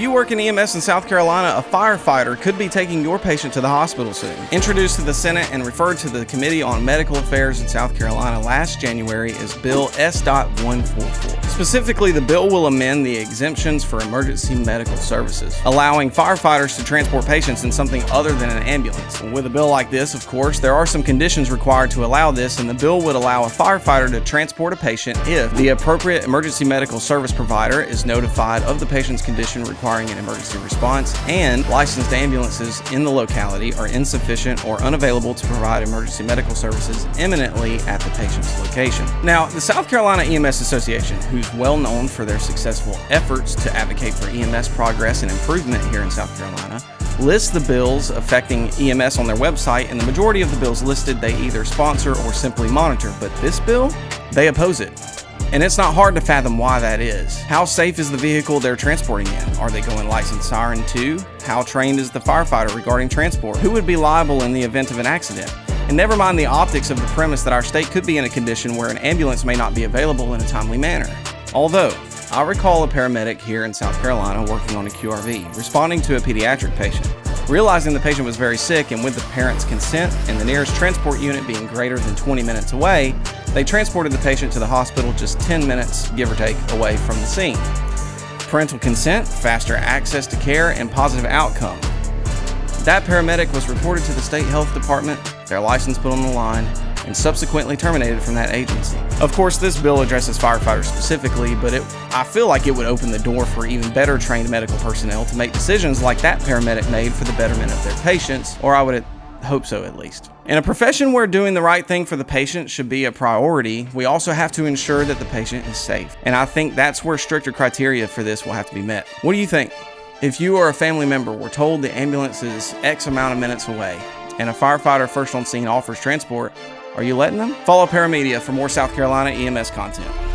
you work in EMS in South Carolina, a firefighter could be taking your patient to the hospital soon. Introduced to the Senate and referred to the Committee on Medical Affairs in South Carolina last January is Bill S.144. Specifically, the bill will amend the exemptions for emergency medical services, allowing firefighters to transport patients in something other than an ambulance. With a bill like this, of course, there are some conditions required to allow this, and the bill would allow a firefighter to transport a patient if the appropriate emergency medical service provider is notified of the patient's condition requiring an emergency response, and licensed ambulances in the locality are insufficient or unavailable to provide emergency medical services imminently at the patient's location. Now, the South Carolina EMS Association, who's well known for their successful efforts to advocate for EMS progress and improvement here in South Carolina, lists the bills affecting EMS on their website, and the majority of the bills listed they either sponsor or simply monitor, but this bill, they oppose it. And it's not hard to fathom why that is. How safe is the vehicle they're transporting in? Are they going licensed siren 2? How trained is the firefighter regarding transport? Who would be liable in the event of an accident? And never mind the optics of the premise that our state could be in a condition where an ambulance may not be available in a timely manner. Although, I recall a paramedic here in South Carolina working on a QRV, responding to a pediatric patient. Realizing the patient was very sick, and with the parent's consent and the nearest transport unit being greater than 20 minutes away, they transported the patient to the hospital just 10 minutes, give or take, away from the scene. Parental consent, faster access to care, and positive outcome. That paramedic was reported to the state health department, their license put on the line, and subsequently terminated from that agency. Of course, this bill addresses firefighters specifically, but I feel like it would open the door for even better trained medical personnel to make decisions like that paramedic made for the betterment of their patients, or I would hope so at least. In a profession where doing the right thing for the patient should be a priority, we also have to ensure that the patient is safe. And I think that's where stricter criteria for this will have to be met. What do you think? If you or a family member were told the ambulance is X amount of minutes away, and a firefighter first on scene offers transport, are you letting them? Follow Paramedia for more South Carolina EMS content.